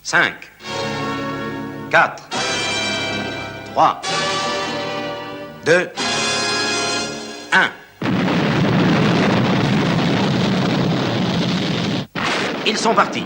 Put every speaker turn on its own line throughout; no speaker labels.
5, 4, 3, 2, 1. Ils sont partis.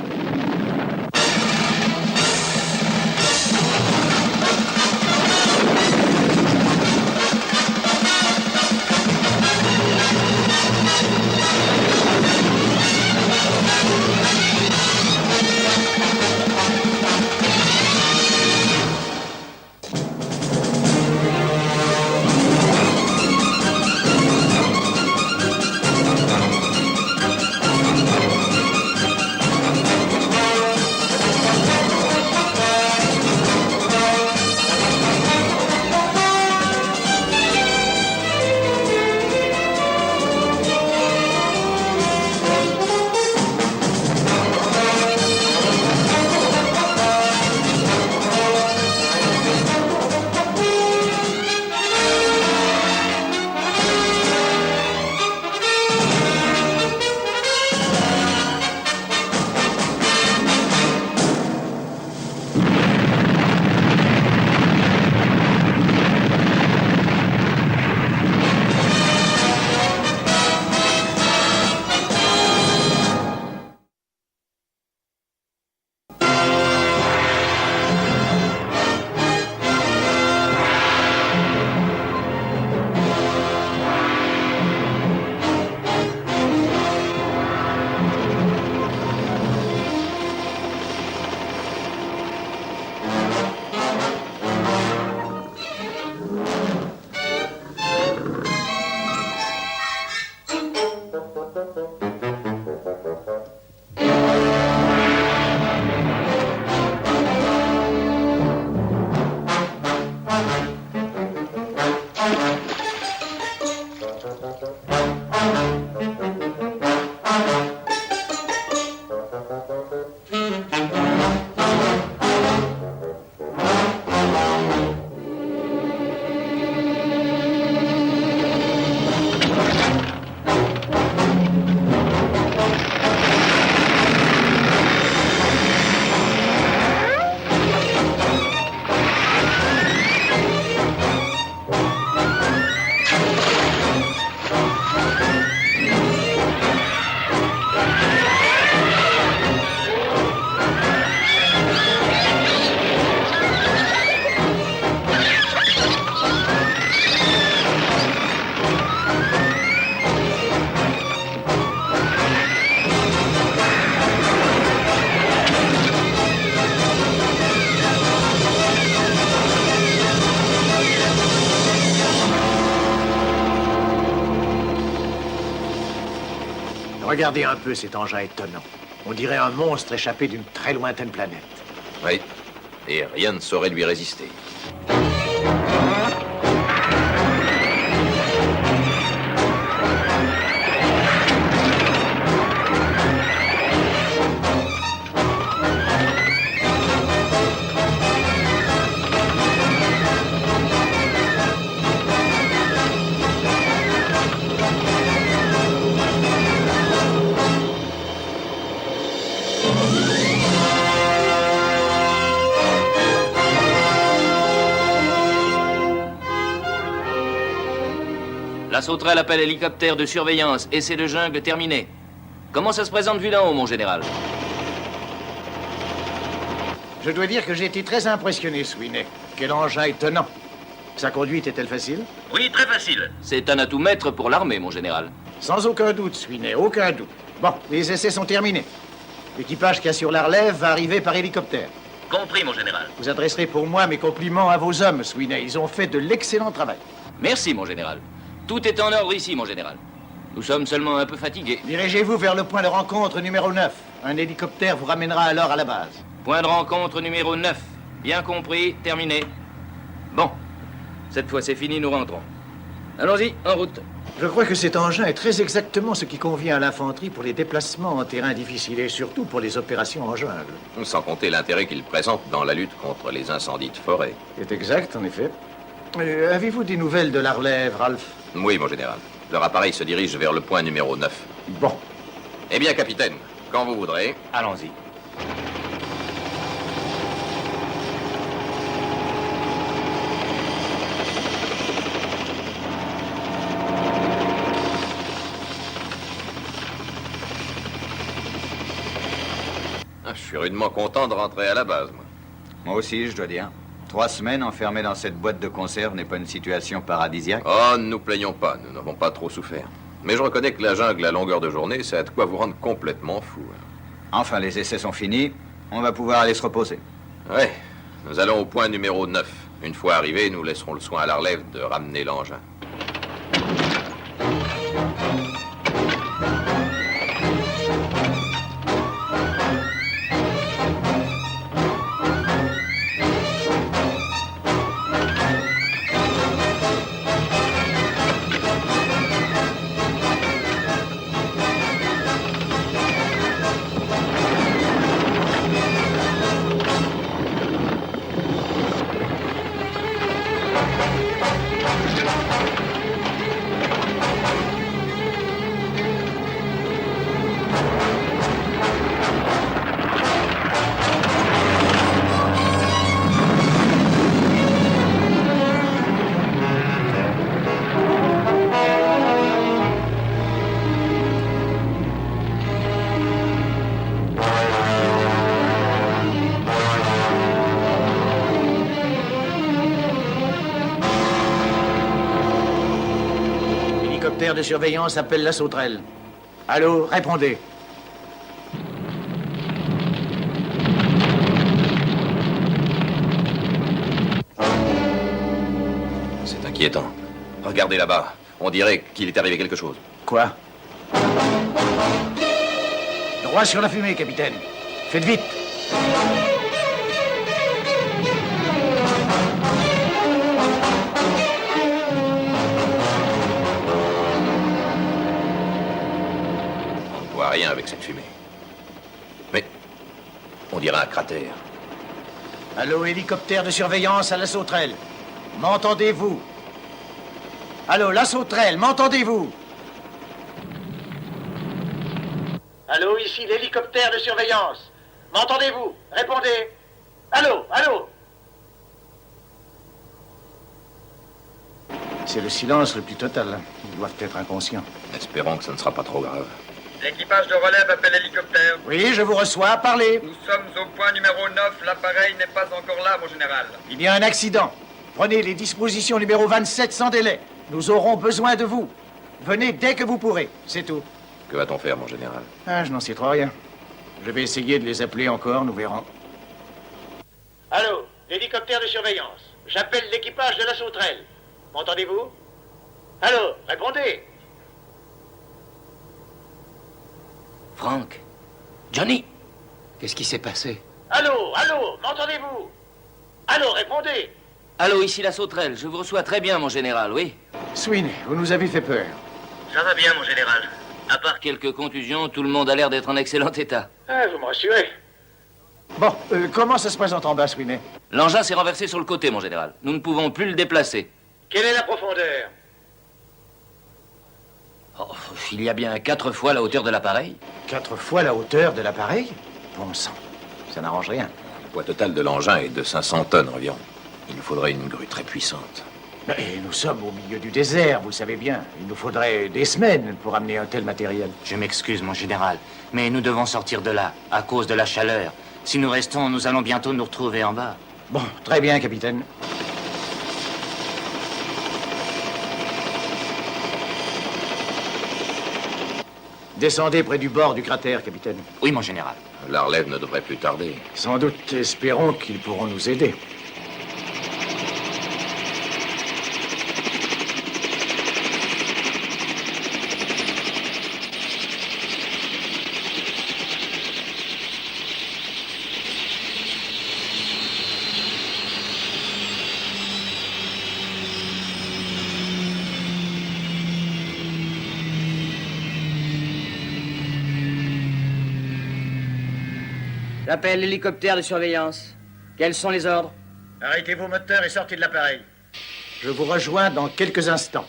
Regardez un peu cet engin étonnant. On dirait un monstre échappé d'une très lointaine planète.
Oui, et rien ne saurait lui résister.
La sauterelle appelle hélicoptère de surveillance. Essai de jungle terminé. Comment ça se présente vu d'en haut, mon général?
Je dois dire que j'ai été très impressionné, Sweeney. Quel engin étonnant. Sa conduite est-elle facile?
Oui, très facile. C'est un atout-maître pour l'armée, mon général.
Sans aucun doute, Sweeney, aucun doute. Bon, les essais sont terminés. L'équipage qui assure la relève va arriver par hélicoptère.
Compris, mon général.
Vous adresserez pour moi mes compliments à vos hommes, Sweeney. Ils ont fait de l'excellent travail.
Merci, mon général. Tout est en ordre ici, mon général. Nous sommes seulement un peu fatigués.
Dirigez-vous vers le point de rencontre numéro 9. Un hélicoptère vous ramènera alors à la base.
Point de rencontre numéro 9. Bien compris, terminé. Bon, cette fois c'est fini, nous rentrons. Allons-y, en route.
Je crois que cet engin est très exactement ce qui convient à l'infanterie pour les déplacements en terrain difficile et surtout pour les opérations en jungle.
Sans compter l'intérêt qu'il présente dans la lutte contre les incendies de forêt.
C'est exact, en effet. Avez-vous des nouvelles de la relève, Ralph?
Oui, mon général. Leur appareil se dirige vers le point numéro 9.
Bon.
Eh bien, capitaine, quand vous voudrez.
Allons-y.
suis rudement content de rentrer à la base, moi.
Moi aussi, je dois dire. 3 semaines enfermé dans cette boîte de conserve n'est pas une situation paradisiaque.
Oh, ne nous plaignons pas, nous n'avons pas trop souffert. Mais je reconnais que la jungle à longueur de journée, ça a de quoi vous rendre complètement fou.
Enfin, les essais sont finis. On va pouvoir aller se reposer.
Ouais, nous allons au point numéro 9. Une fois arrivés, nous laisserons le soin à la relève de ramener l'engin.
Hélicoptère de surveillance appelle la sauterelle. Allô, répondez.
C'est inquiétant. Regardez là-bas. On dirait qu'il est arrivé quelque chose.
Quoi? Droit sur la fumée, capitaine. Faites vite.
On ne voit rien avec cette fumée. Mais on dirait un cratère.
Allô, hélicoptère de surveillance à la sauterelle. M'entendez-vous? Allô, la sauterelle, m'entendez-vous? Allô, ici l'hélicoptère de surveillance. M'entendez-vous? Répondez. Allô, allô? C'est le silence le plus total. Ils doivent être inconscients.
Espérons que ce ne sera pas trop grave.
L'équipage de relève appelle l'hélicoptère.
Oui, je vous reçois. Parlez.
Nous sommes au point numéro 9. L'appareil n'est pas encore là, mon général.
Il y a un accident. Prenez les dispositions numéro 27 sans délai. Nous aurons besoin de vous. Venez dès que vous pourrez. C'est tout.
Que va-t-on faire, mon général?
Ah, je n'en sais trop rien. Je vais essayer de les appeler encore, nous verrons. Allô, l'hélicoptère de surveillance. J'appelle l'équipage de la sauterelle. M'entendez-vous? Allô, répondez.
Frank? Johnny?
Qu'est-ce qui s'est passé?
Allô, allô, m'entendez-vous? Allô, répondez.
Allô, ici la sauterelle. Je vous reçois très bien, mon général, oui?
Sweeney, vous nous avez fait peur.
Ça va bien, mon général.
À part quelques contusions, tout le monde a l'air d'être en excellent état.
Ah, vous me rassurez. Bon, comment ça se présente en bas, Sweeney?
L'engin s'est renversé sur le côté, mon général. Nous ne pouvons plus le déplacer.
Quelle est la profondeur?
Oh, il y a bien 4 fois la hauteur de l'appareil.
4 fois la hauteur de l'appareil? Bon sang, ça n'arrange rien.
Le poids total de l'engin est de 500 tonnes environ. Il nous faudrait une grue très puissante.
Mais nous sommes au milieu du désert, vous le savez bien. Il nous faudrait des semaines pour amener un tel matériel.
Je m'excuse, mon général, mais nous devons sortir de là, à cause de la chaleur. Si nous restons, nous allons bientôt nous retrouver en bas.
Bon, très bien, capitaine. Descendez près du bord du cratère, capitaine.
Oui, mon général.
La relève ne devrait plus tarder.
Sans doute, espérons qu'ils pourront nous aider.
J'appelle l'hélicoptère de surveillance. Quels sont les ordres?
Arrêtez vos moteurs et sortez de l'appareil. Je vous rejoins dans quelques instants.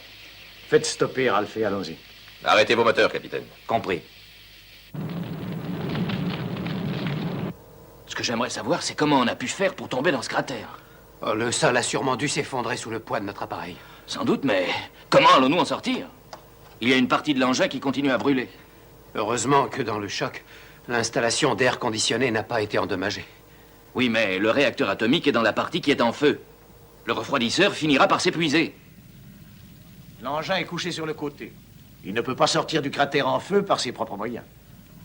Faites stopper, Ralph, et allons-y.
Arrêtez vos moteurs, capitaine.
Compris.
Ce que j'aimerais savoir, c'est comment on a pu faire pour tomber dans ce cratère.
Oh, le sol a sûrement dû s'effondrer sous le poids de notre appareil.
Sans doute, mais comment allons-nous en sortir? Il y a une partie de l'engin qui continue à brûler.
Heureusement que dans le choc,
L'installation d'air conditionné n'a pas été endommagée.
Oui, mais le réacteur atomique est dans la partie qui est en feu. Le refroidisseur finira par s'épuiser.
L'engin est couché sur le côté. Il ne peut pas sortir du cratère en feu par ses propres moyens.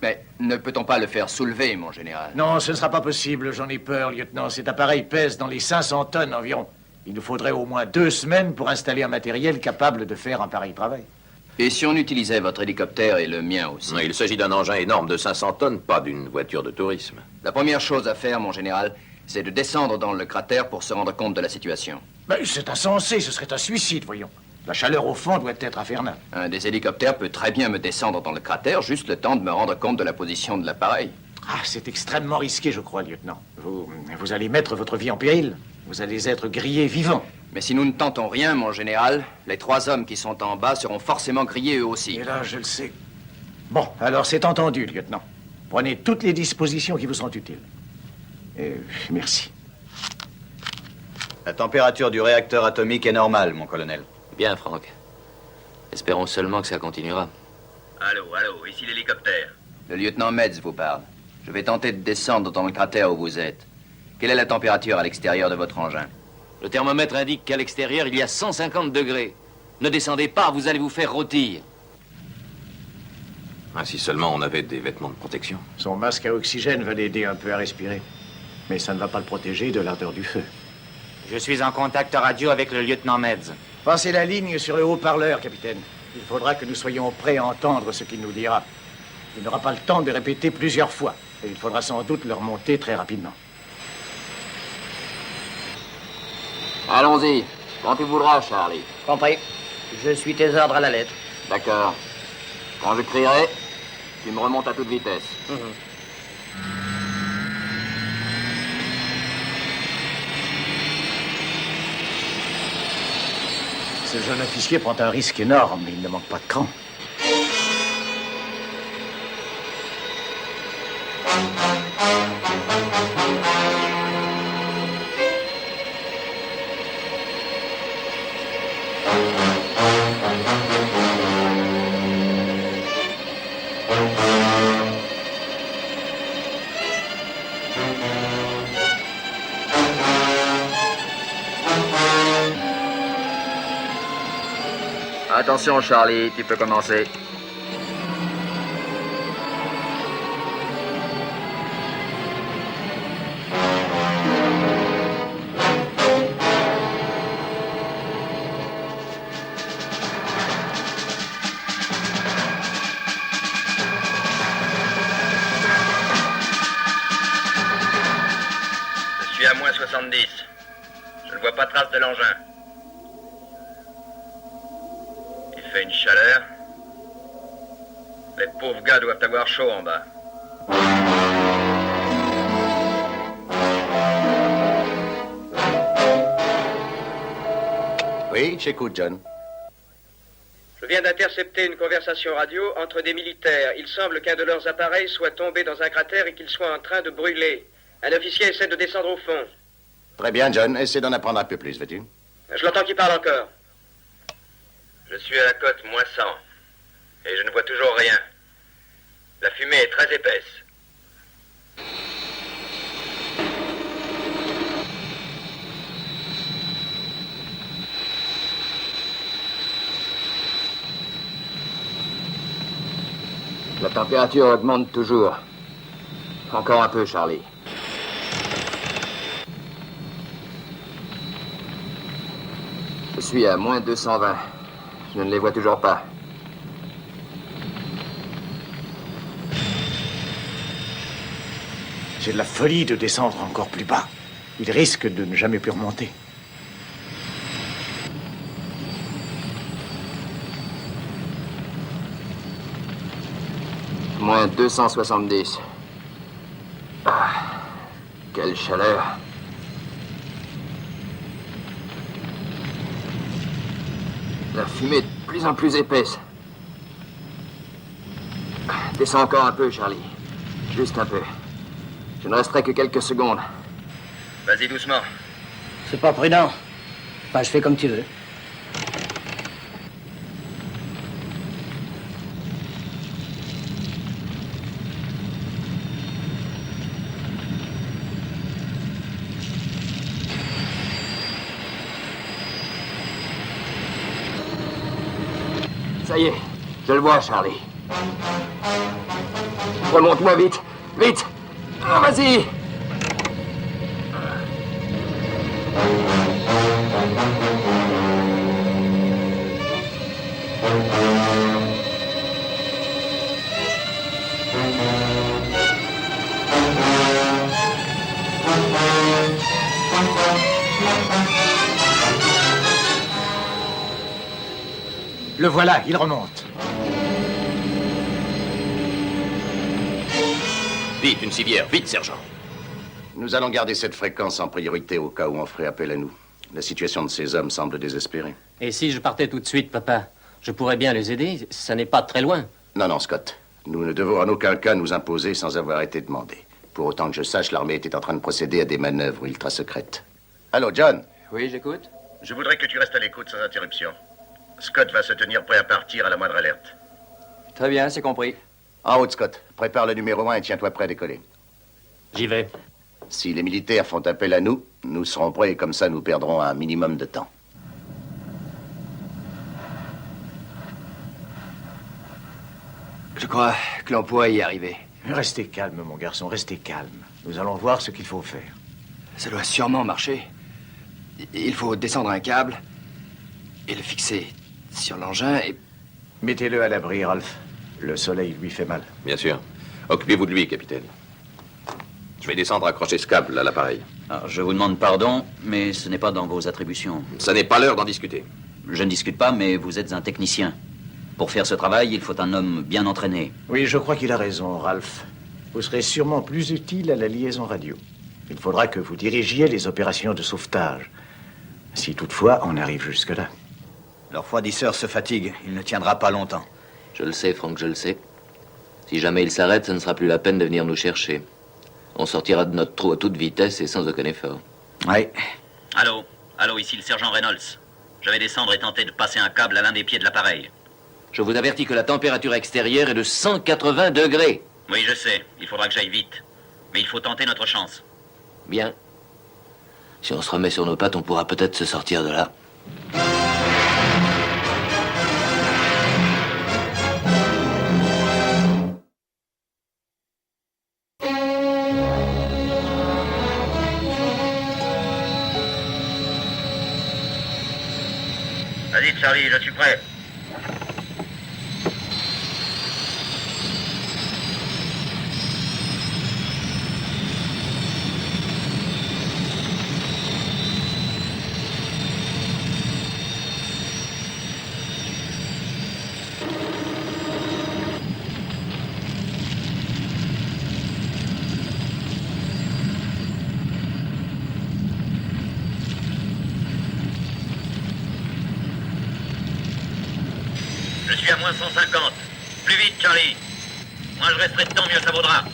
Mais ne peut-on pas le faire soulever, mon général?
Non, ce ne sera pas possible, j'en ai peur, lieutenant. Cet appareil pèse dans les 500 tonnes environ. Il nous faudrait au moins 2 semaines pour installer un matériel capable de faire un pareil travail.
Et si on utilisait votre hélicoptère et le mien aussi?
Il s'agit d'un engin énorme de 500 tonnes, pas d'une voiture de tourisme.
La première chose à faire, mon général, c'est de descendre dans le cratère pour se rendre compte de la situation.
Mais c'est insensé, ce serait un suicide, voyons. La chaleur au fond doit être infernale.
Un des hélicoptères peut très bien me descendre dans le cratère, juste le temps de me rendre compte de la position de l'appareil.
Ah, c'est extrêmement risqué, je crois, lieutenant. Vous allez mettre votre vie en péril. Vous allez être grillé vivant.
Mais si nous ne tentons rien, mon général, les 3 hommes qui sont en bas seront forcément grillés eux aussi.
Et là, je le sais. Bon, alors c'est entendu, lieutenant. Prenez toutes les dispositions qui vous sont utiles. Merci.
La température du réacteur atomique est normale, mon colonel.
Bien, Franck. Espérons seulement que ça continuera.
Allô, ici l'hélicoptère.
Le lieutenant Metz vous parle. Je vais tenter de descendre dans le cratère où vous êtes. Quelle est la température à l'extérieur de votre engin?
Le thermomètre indique qu'à l'extérieur, il y a 150 degrés. Ne descendez pas, vous allez vous faire rôtir.
Si seulement on avait des vêtements de protection.
Son masque à oxygène va l'aider un peu à respirer. Mais ça ne va pas le protéger de l'ardeur du feu.
Je suis en contact radio avec le lieutenant Metz.
Passez la ligne sur le haut-parleur, capitaine. Il faudra que nous soyons prêts à entendre ce qu'il nous dira. Il n'aura pas le temps de répéter plusieurs fois. Et il faudra sans doute le remonter très rapidement.
Allons-y. Quand tu voudras, Charlie.
Compris. Je suis tes ordres à la lettre.
D'accord. Quand je crierai, tu me remontes à toute vitesse.
Ce jeune officier prend un risque énorme, mais il ne manque pas de cran.
Attention, Charlie, tu peux commencer.
Je suis à moins 70. Je ne vois pas trace de l'engin. Il fait une chaleur. Les pauvres gars doivent avoir chaud en bas.
Oui, j'écoute, John.
Je viens d'intercepter une conversation radio entre des militaires. Il semble qu'un de leurs appareils soit tombé dans un cratère et qu'il soit en train de brûler. Un officier essaie de descendre au fond.
Très bien, John. Essaie d'en apprendre un peu plus, veux-tu?
Je l'entends qui parle encore.
Je suis à la côte moins 100. Et je ne vois toujours rien. La fumée est très épaisse.
La température augmente toujours. Encore un peu, Charlie. Je suis à moins 220. Je ne les vois toujours pas.
C'est de la folie de descendre encore plus bas. Il risque de ne jamais plus remonter.
Moins 270. Ah, quelle chaleur. La fumée est de plus en plus épaisse. Descends encore un peu, Charlie. Juste un peu. Je ne resterai que quelques secondes.
Vas-y doucement.
C'est pas prudent. Enfin, je fais comme tu veux.
Ça y est, je le vois, Charlie. Remonte-moi vite, vite. Ah, vas-y.
Le voilà, il remonte.
Vite, une civière, vite, sergent.
Nous allons garder cette fréquence en priorité au cas où on ferait appel à nous. La situation de ces hommes semble désespérée.
Et si je partais tout de suite, papa? Je pourrais bien les aider, ça n'est pas très loin.
Non, non, Scott. Nous ne devons en aucun cas nous imposer sans avoir été demandés. Pour autant que je sache, l'armée était en train de procéder à des manœuvres ultra secrètes. Allô, John?
Oui, j'écoute.
Je voudrais que tu restes à l'écoute sans interruption. Scott va se tenir prêt à partir à la moindre alerte.
Très bien, c'est compris.
En route, Scott. Prépare le numéro 1 et tiens-toi prêt à décoller.
J'y vais.
Si les militaires font appel à nous, nous serons prêts et comme ça, nous perdrons un minimum de temps.
Je crois que l'on pourrait y arriver.
Restez calme, mon garçon, restez calme. Nous allons voir ce qu'il faut faire.
Ça doit sûrement marcher. Il faut descendre un câble et le fixer sur l'engin et...
Mettez-le à l'abri, Ralph. Le soleil lui fait mal.
Bien sûr. Occupez-vous de lui, capitaine. Je vais descendre accrocher ce câble à l'appareil.
Alors, je vous demande pardon, mais ce n'est pas dans vos attributions.
Ça n'est pas l'heure d'en discuter.
Je ne discute pas, mais vous êtes un technicien. Pour faire ce travail, il faut un homme bien entraîné.
Oui, je crois qu'il a raison, Ralph. Vous serez sûrement plus utile à la liaison radio. Il faudra que vous dirigiez les opérations de sauvetage. Si toutefois on arrive jusque-là.
Le refroidisseur se fatigue. Il ne tiendra pas longtemps.
Je le sais, Franck, je le sais. Si jamais il s'arrête, ce ne sera plus la peine de venir nous chercher. On sortira de notre trou à toute vitesse et sans aucun effort.
Oui.
Allô, ici le sergent Reynolds. Je vais descendre et tenter de passer un câble à l'un des pieds de l'appareil.
Je vous avertis que la température extérieure est de 180 degrés.
Oui, je sais. Il faudra que j'aille vite. Mais il faut tenter notre chance.
Bien. Si on se remet sur nos pattes, on pourra peut-être se sortir de là.
Vas-y, Charlie, je suis prêt. Je suis à moins 150. Plus vite, Charlie. Moins je resterai dedans, mieux ça vaudra.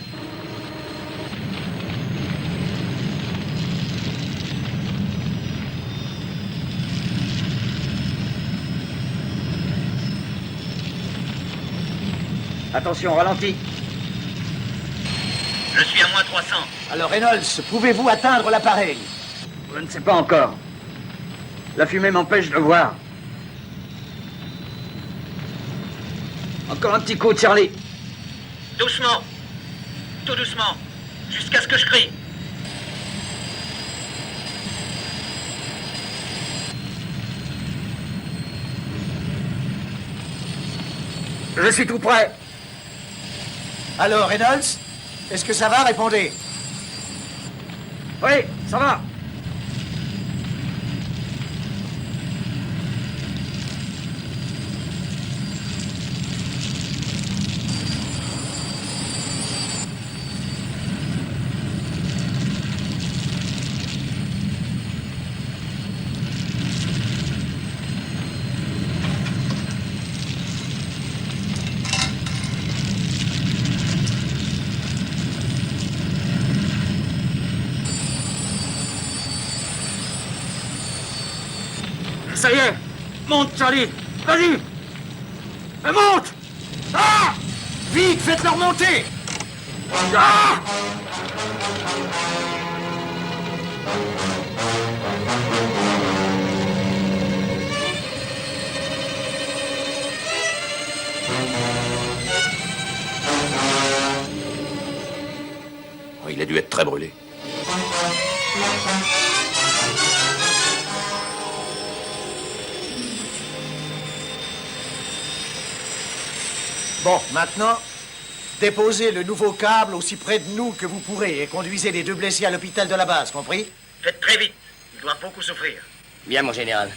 Attention, ralenti.
Je suis à moins 300.
Alors, Reynolds, pouvez-vous atteindre l'appareil?
Je ne sais pas encore. La fumée m'empêche de voir. Encore un petit coup, Charlie.
Doucement. Tout doucement. Jusqu'à ce que je crie.
Je suis tout prêt.
Alors, Reynolds, est-ce que ça va? Répondez.
Oui, ça va. Ça y est. Monte, Charlie. Vas-y. Monte. Ah!
Vite, faites-le remonter.
Ah!
Il a dû être très brûlé.
Bon, maintenant, déposez le nouveau câble aussi près de nous que vous pourrez et conduisez les 2 blessés à l'hôpital de la base, compris?
Faites très vite. Ils doivent beaucoup souffrir.
Bien, mon général.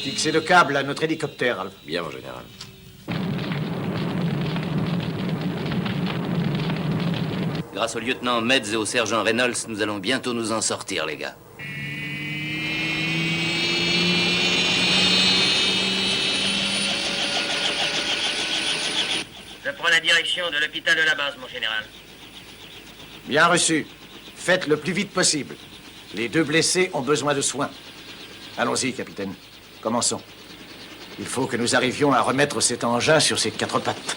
Fixez le câble à notre hélicoptère, Alf.
Bien, mon général.
Grâce au lieutenant Metz et au sergent Reynolds, nous allons bientôt nous en sortir, les gars.
Je prends la direction de l'hôpital de la base, mon général.
Bien reçu. Faites le plus vite possible. Les 2 blessés ont besoin de soins. Allons-y, capitaine. Commençons. Il faut que nous arrivions à remettre cet engin sur ses 4 pattes.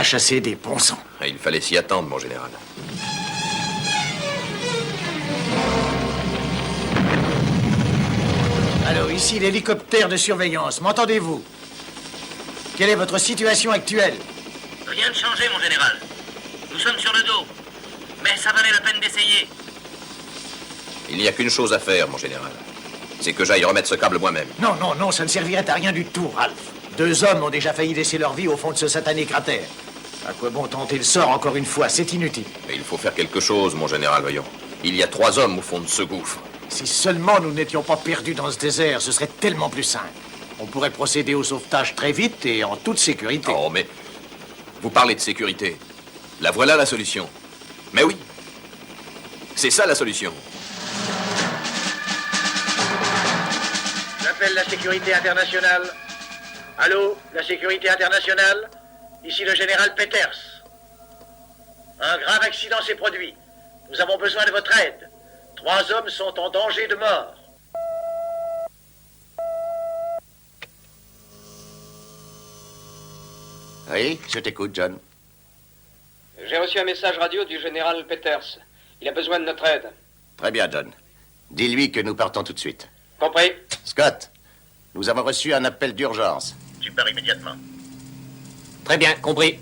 Chasser des bons sang.
Il fallait s'y attendre, mon général.
Alors, ici l'hélicoptère de surveillance. M'entendez-vous? Quelle est votre situation actuelle?
Rien de changé, mon général. Nous sommes sur le dos. Mais ça valait la peine d'essayer.
Il n'y a qu'une chose à faire, mon général. C'est que j'aille remettre ce câble moi-même.
Non, non, non, ça ne servirait à rien du tout, Ralph. 2 hommes ont déjà failli laisser leur vie au fond de ce satané cratère. À quoi bon tenter le sort encore une fois? C'est inutile.
Mais il faut faire quelque chose, mon général, voyons. Il y a 3 hommes au fond de ce gouffre.
Si seulement nous n'étions pas perdus dans ce désert, ce serait tellement plus simple. On pourrait procéder au sauvetage très vite et en toute sécurité.
Oh, mais... Vous parlez de sécurité. La voilà la solution. Mais oui. C'est ça la solution.
J'appelle la sécurité internationale. Allô, la sécurité internationale? Ici le général Peters. Un grave accident s'est produit. Nous avons besoin de votre aide. 3 hommes sont en danger de mort.
Oui, je t'écoute, John.
J'ai reçu un message radio du général Peters. Il a besoin de notre aide.
Très bien, John. Dis-lui que nous partons tout de suite.
Compris.
Scott, nous avons reçu un appel d'urgence.
Tu pars immédiatement.
Très bien, compris.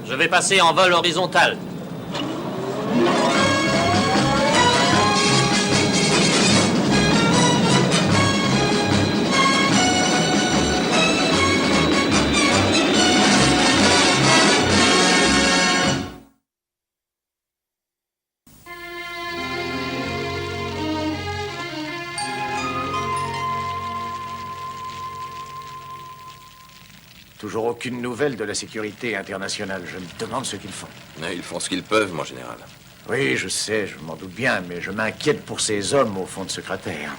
Je vais passer en vol horizontal.
Toujours aucune nouvelle de la sécurité internationale. Je me demande ce qu'ils font.
Ils font ce qu'ils peuvent, mon général.
Oui, je sais, je m'en doute bien, mais je m'inquiète pour ces hommes au fond de ce cratère.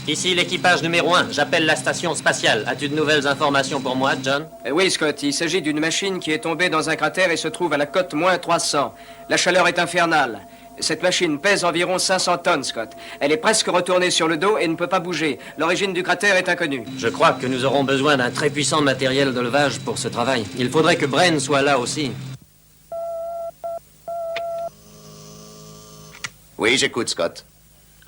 Ici l'équipage numéro 1. J'appelle la station spatiale. As-tu de nouvelles informations pour moi, John?
Oui, Scott. Il s'agit d'une machine qui est tombée dans un cratère et se trouve à la cote -300. La chaleur est infernale.
Cette machine pèse environ 500 tonnes, Scott. Elle est presque retournée sur le dos et ne peut pas bouger. L'origine du cratère est inconnue.
Je crois que nous aurons besoin d'un très puissant matériel de levage pour ce travail. Il faudrait que Bren soit là aussi.
Oui, j'écoute, Scott.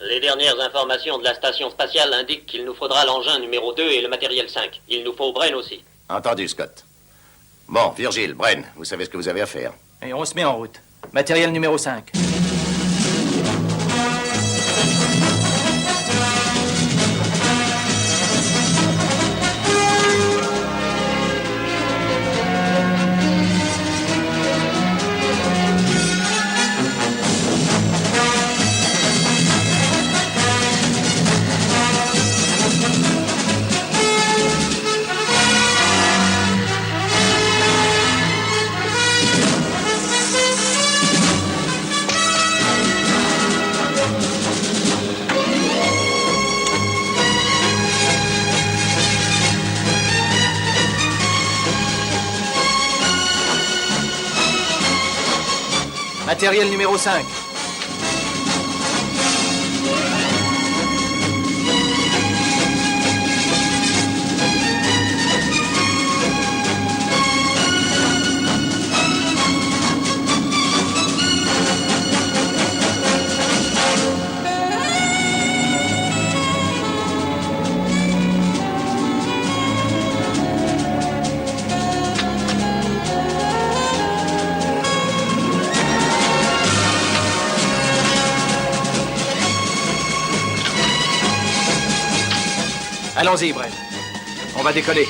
Les dernières informations de la station spatiale indiquent qu'il nous faudra l'engin numéro 2 et le matériel 5. Il nous faut Bren aussi.
Entendu, Scott. Bon, Virgile, Bren, vous savez ce que vous avez à faire.
Et on se met en route. Matériel numéro 5. Matériel numéro 5. Allons-y, Bren. On va décoller.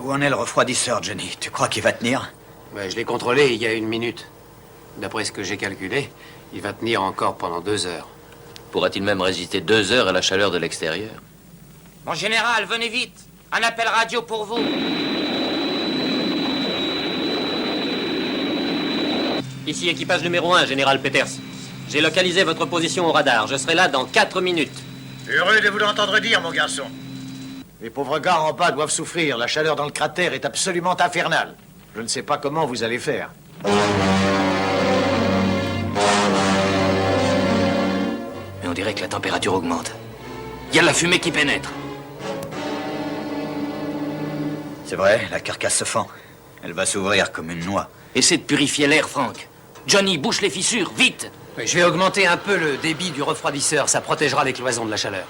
Où en est le refroidisseur, Johnny? Tu crois qu'il va tenir?
Ouais, je l'ai contrôlé il y a 1 minute. D'après ce que j'ai calculé, il va tenir encore pendant 2 heures.
Pourra-t-il même résister 2 heures à la chaleur de l'extérieur?
Mon général, venez vite. Un appel radio pour vous.
Ici équipage numéro 1, général Peters. J'ai localisé votre position au radar. Je serai là dans 4 minutes.
Heureux de vous l'entendre dire, mon garçon. Les pauvres gars en bas doivent souffrir. La chaleur dans le cratère est absolument infernale. Je ne sais pas comment vous allez faire.
Mais on dirait que la température augmente. Il y a de la fumée qui pénètre.
C'est vrai, la carcasse se fend. Elle va s'ouvrir comme une noix.
Essaie de purifier l'air, Frank. Johnny, bouche les fissures, vite!
Oui, je vais augmenter un peu le débit du refroidisseur. Ça protégera les cloisons de la chaleur.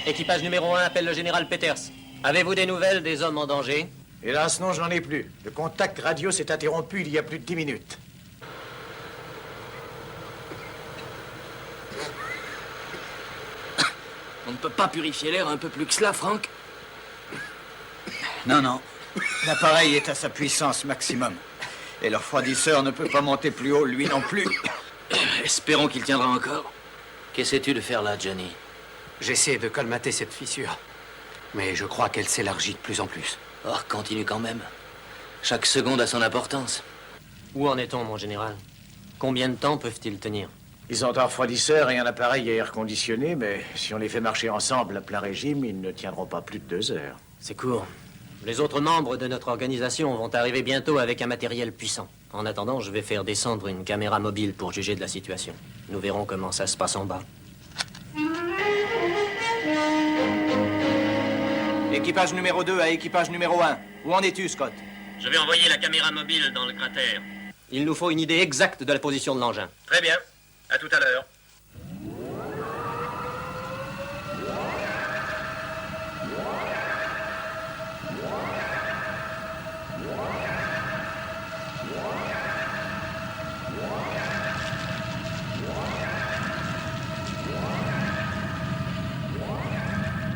Équipage numéro 1 appelle le général Peters. Avez-vous des nouvelles des hommes en danger?
Hélas, non, je n'en ai plus. Le contact radio s'est interrompu il y a plus de 10 minutes.
On ne peut pas purifier l'air un peu plus que cela, Frank?
Non, non. L'appareil est à sa puissance maximum. Et le refroidisseur ne peut pas monter plus haut, lui non plus.
Espérons qu'il tiendra encore.
Qu'essaies-tu de faire là, Johnny?
J'essaie de colmater cette fissure. Mais je crois qu'elle s'élargit de plus en plus.
Oh, continue quand même. Chaque seconde a son importance.
Où en est-on, mon général? Combien de temps peuvent-ils tenir?
Ils ont un refroidisseur et un appareil à air conditionné, mais si on les fait marcher ensemble à plein régime, ils ne tiendront pas plus de 2 heures.
C'est court. Les autres membres de notre organisation vont arriver bientôt avec un matériel puissant. En attendant, je vais faire descendre une caméra mobile pour juger de la situation. Nous verrons comment ça se passe en bas.
Équipage numéro 2 à équipage numéro 1. Où en es-tu, Scott?
Je vais envoyer la caméra mobile dans le cratère.
Il nous faut une idée exacte de la position de l'engin.
Très bien. À tout à l'heure.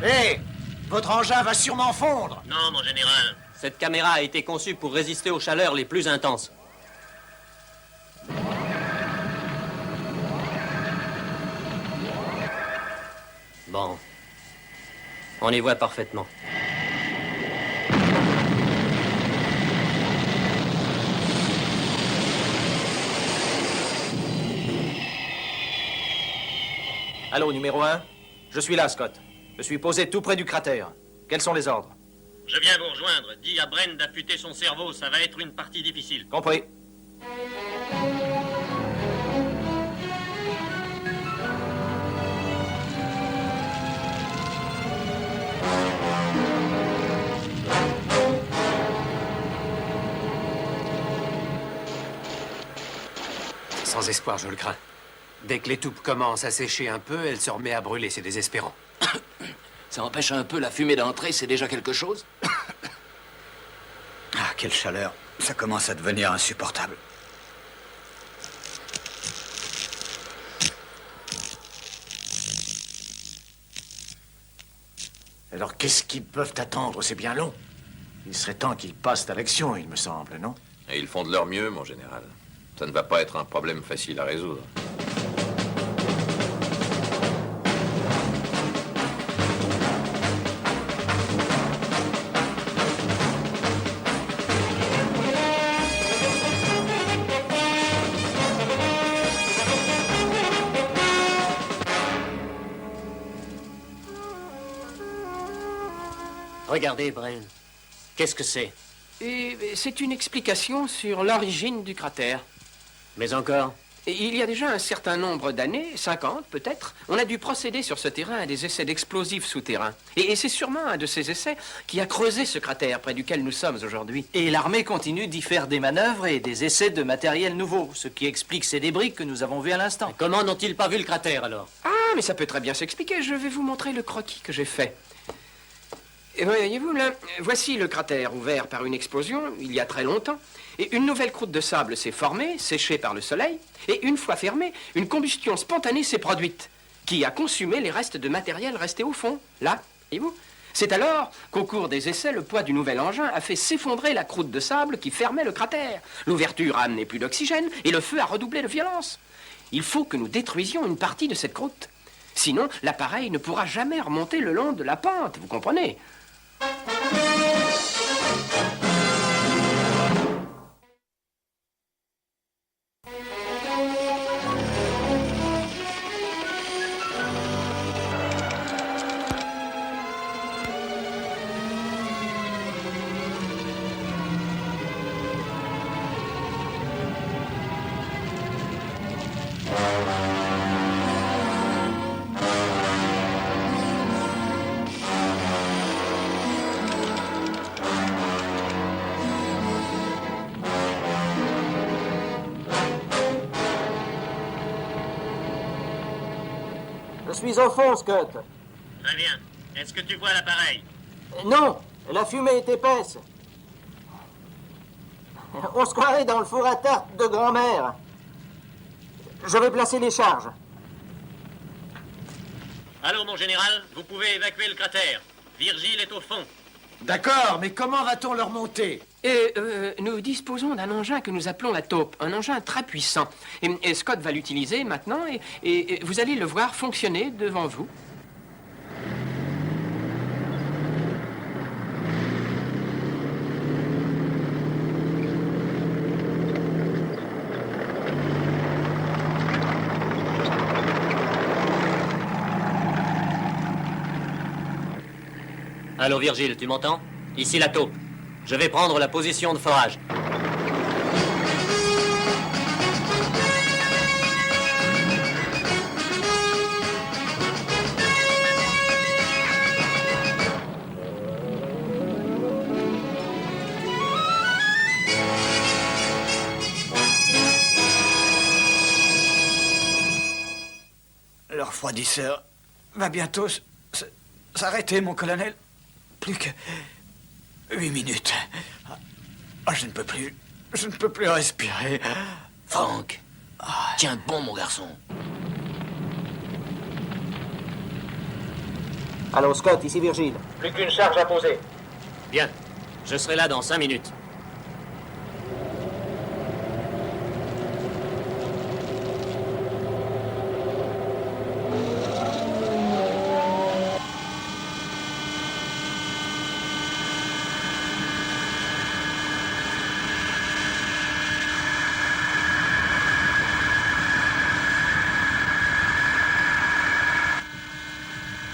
Hé! Votre engin va sûrement fondre!
Non, mon général.
Cette caméra a été conçue pour résister aux chaleurs les plus intenses. Bon. On y voit parfaitement.
Allô, numéro 1? Je suis là, Scott. Je suis posé tout près du cratère. Quels sont les ordres?
Je viens vous rejoindre. Dis à Bren d'affûter son cerveau, ça va être une partie difficile.
Compris.
Sans espoir, je le crains. Dès que l'étoupe commence à sécher un peu, elle se remet à brûler, c'est désespérant.
Ça empêche un peu la fumée d'entrer, c'est déjà quelque chose.
Ah, quelle chaleur. Ça commence à devenir insupportable.
Alors qu'est-ce qu'ils peuvent attendre? C'est bien long. Il serait temps qu'ils passent à l'action, il me semble, non?
Et ils font de leur mieux, mon général. Ça ne va pas être un problème facile à résoudre.
Regardez, Bren. Qu'est-ce que c'est?
C'est une explication sur l'origine du cratère.
Mais encore?
Il y a déjà un certain nombre d'années, 50 peut-être, on a dû procéder sur ce terrain à des essais d'explosifs souterrains. Et c'est sûrement un de ces essais qui a creusé ce cratère près duquel nous sommes aujourd'hui.
Et l'armée continue d'y faire des manœuvres et des essais de matériel nouveau, ce qui explique ces débris que nous avons vus à l'instant.
Comment n'ont-ils pas vu le cratère, alors?
Ah, mais ça peut très bien s'expliquer. Je vais vous montrer le croquis que j'ai fait. Et voyez-vous, là, voici le cratère ouvert par une explosion il y a très longtemps. Et une nouvelle croûte de sable s'est formée, séchée par le soleil. Et une fois fermée, une combustion spontanée s'est produite, qui a consumé les restes de matériel restés au fond. Là, voyez-vous. C'est alors qu'au cours des essais, le poids du nouvel engin a fait s'effondrer la croûte de sable qui fermait le cratère. L'ouverture a amené plus d'oxygène et le feu a redoublé de violence. Il faut que nous détruisions une partie de cette croûte. Sinon, l'appareil ne pourra jamais remonter le long de la pente, vous comprenez ?
Je suis au fond, Scott.
Très bien. Est-ce que tu vois l'appareil?
Non, la fumée est épaisse. On se croirait dans le four à tarte de grand-mère. Je vais placer les charges.
Allô, mon général, vous pouvez évacuer le cratère. Virgile est au fond.
D'accord, mais comment va-t-on le remonter?
Nous disposons d'un engin que nous appelons la taupe, un engin très puissant. Et Scott va l'utiliser maintenant et vous allez le voir fonctionner devant vous.
Allô, Virgile, tu m'entends? Ici la taupe. Je vais prendre la position de forage.
Le refroidisseur va bientôt s'arrêter, mon colonel. Plus que 8 minutes. Ah, je ne peux plus. Je ne peux plus respirer.
Franck, tiens bon, mon garçon.
Allô, Scott, ici Virgile.
Plus qu'une charge à poser.
Bien. Je serai là dans 5 minutes.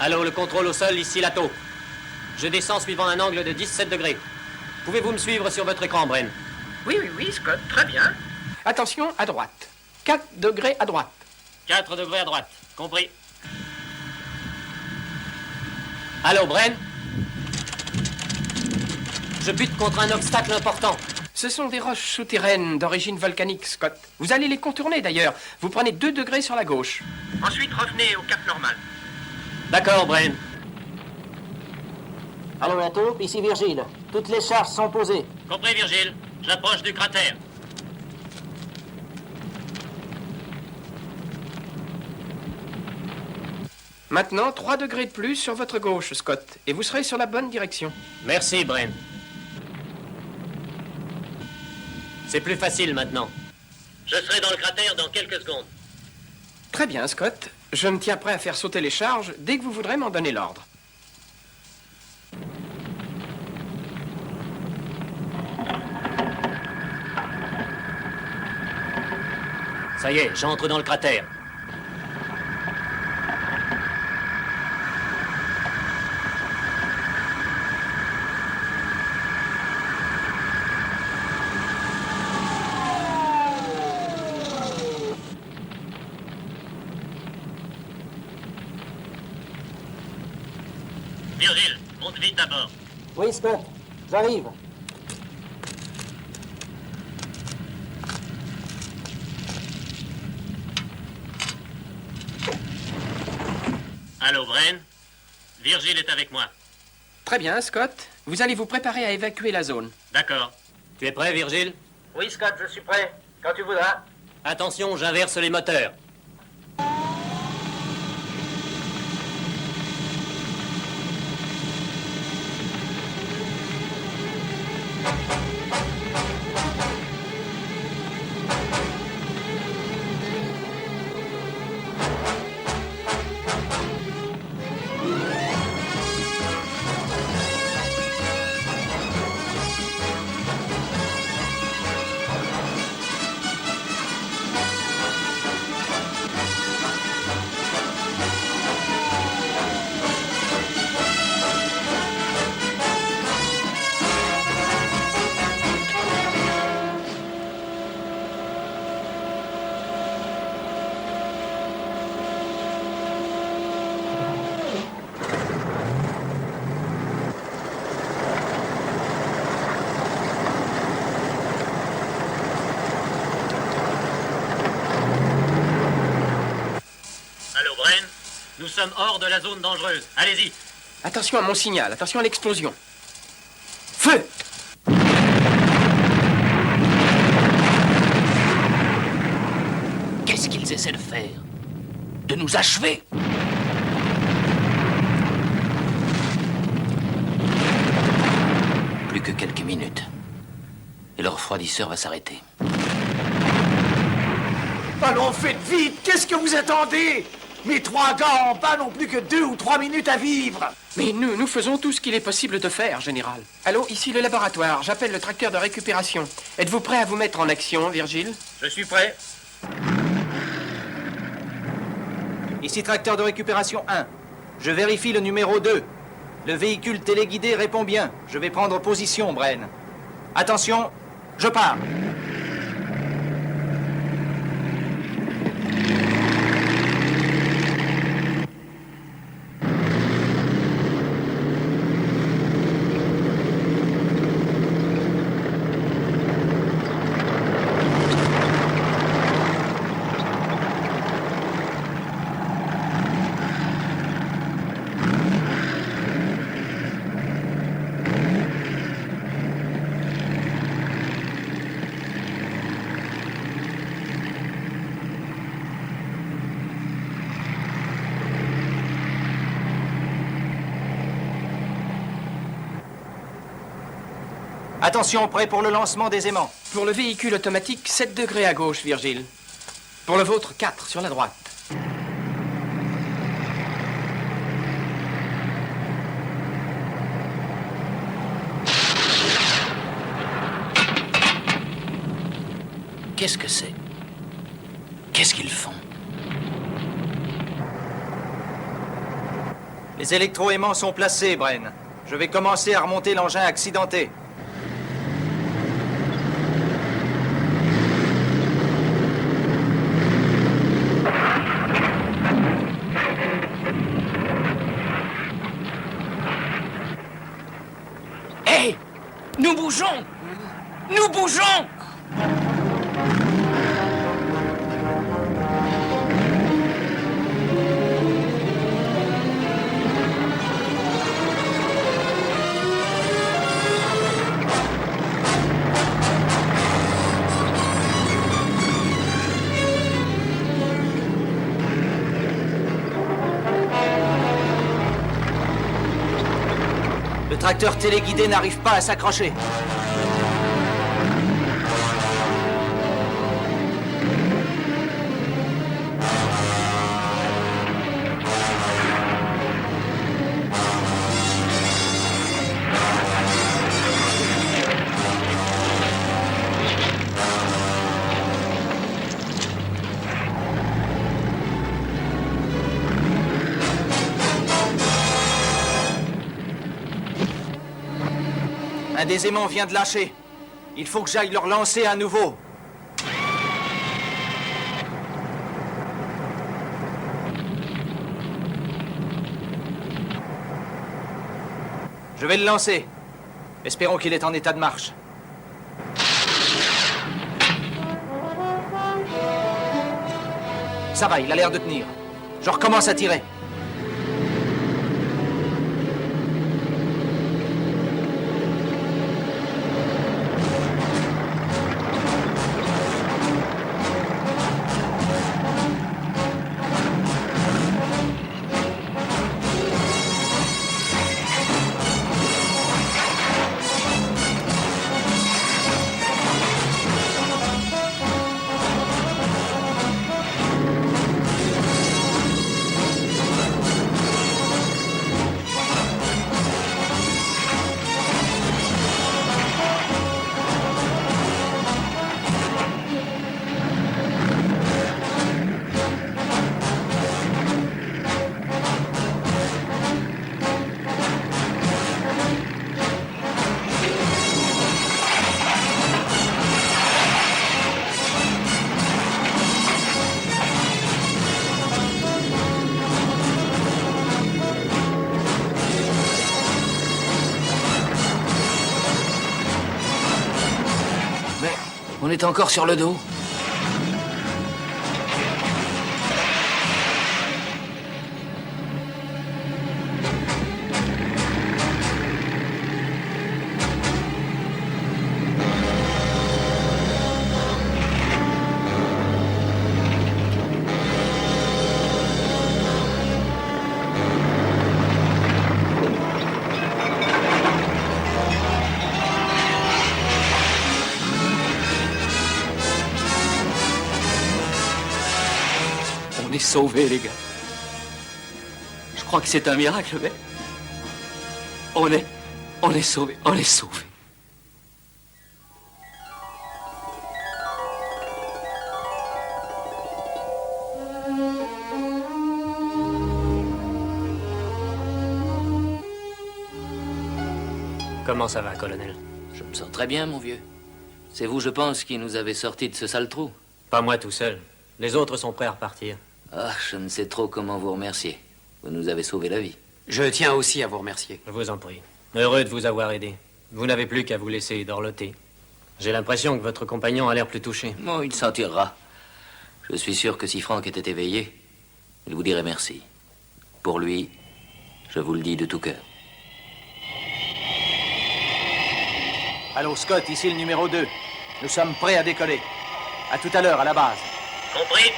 Allô, le contrôle au sol, ici la taupe. Je descends suivant un angle de 17 degrés. Pouvez-vous me suivre sur votre écran, Bren?
Oui, Scott, très bien.
Attention, à droite. 4 degrés à droite.
4 degrés à droite. Compris. Allô, Bren? Je bute contre un obstacle important.
Ce sont des roches souterraines d'origine volcanique, Scott. Vous allez les contourner, d'ailleurs. Vous prenez 2 degrés sur la gauche.
Ensuite, revenez au cap normal.
D'accord, Bren.
Allô, la taupe, ici Virgile. Toutes les charges sont posées.
Compris, Virgile. J'approche du cratère.
Maintenant, 3 degrés de plus sur votre gauche, Scott. Et vous serez sur la bonne direction.
Merci, Bren. C'est plus facile maintenant. Je serai dans le cratère dans quelques secondes.
Très bien, Scott. Je me tiens prêt à faire sauter les charges dès que vous voudrez m'en donner l'ordre.
Ça y est, j'entre dans le cratère. Virgile, monte vite à bord.
Oui, Scott, j'arrive.
Allô, Bren? Virgile est avec moi.
Très bien, Scott. Vous allez vous préparer à évacuer la zone.
D'accord. Tu es prêt, Virgile?
Oui, Scott, je suis prêt. Quand tu voudras.
Attention, j'inverse les moteurs. Allô, Bren? Nous sommes hors de la zone dangereuse. Allez-y.
Attention à mon signal, attention à l'explosion. Feu!
Qu'est-ce qu'ils essaient de faire? De nous achever? Plus que quelques minutes. Et le refroidisseur va s'arrêter.
Allons, faites vite! Qu'est-ce que vous attendez? Mes 3 gars en bas n'ont plus que 2 ou 3 minutes à vivre!
Mais nous faisons tout ce qu'il est possible de faire, Général. Allô, ici le laboratoire. J'appelle le tracteur de récupération. Êtes-vous prêt à vous mettre en action, Virgile?
Je suis prêt.
Ici tracteur de récupération 1. Je vérifie le numéro 2. Le véhicule téléguidé répond bien. Je vais prendre position, Bren. Attention, je pars. Attention, prêt pour le lancement des aimants.
Pour le véhicule automatique, 7 degrés à gauche, Virgile. Pour le vôtre, 4 sur la droite.
Qu'est-ce que c'est? Qu'est-ce qu'ils font? Les électroaimants sont placés, Bren. Je vais commencer à remonter l'engin accidenté.
Hé! Nous bougeons! Nous bougeons!
Le tracteur téléguidé n'arrive pas à s'accrocher. Un des aimants vient de lâcher. Il faut que j'aille le relancer à nouveau. Je vais le lancer. Espérons qu'il est en état de marche. Ça va, il a l'air de tenir. Je recommence à tirer. On est encore sur le dos.
On est sauvés, les gars. Je crois que c'est un miracle, mais... On est sauvés, on est sauvés.
Comment ça va, colonel?
Je me sens très bien, mon vieux. C'est vous, je pense, qui nous avez sortis de ce sale trou.
Pas moi tout seul. Les autres sont prêts à repartir.
Ah, je ne sais trop comment vous remercier. Vous nous avez sauvé la vie.
Je tiens aussi à vous remercier.
Je vous en prie. Heureux de vous avoir aidé. Vous n'avez plus qu'à vous laisser dorloter. J'ai l'impression que votre compagnon a l'air plus touché.
Bon, il s'en tirera. Je suis sûr que si Franck était éveillé, il vous dirait merci. Pour lui, je vous le dis de tout cœur.
Allô, Scott, ici le numéro 2. Nous sommes prêts à décoller. À tout à l'heure, à la base.
Compris?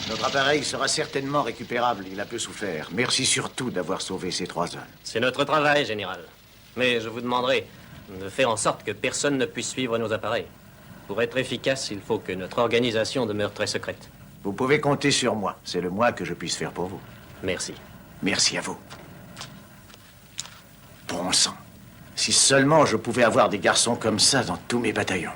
Notre appareil sera certainement récupérable. Il a peu souffert. Merci surtout d'avoir sauvé ces 3 hommes.
C'est notre travail, général. Mais je vous demanderai de faire en sorte que personne ne puisse suivre nos appareils. Pour être efficace, il faut que notre organisation demeure très secrète.
Vous pouvez compter sur moi. C'est le moins que je puisse faire pour vous.
Merci.
Merci à vous. Bon sang. Si seulement je pouvais avoir des garçons comme ça dans tous mes bataillons.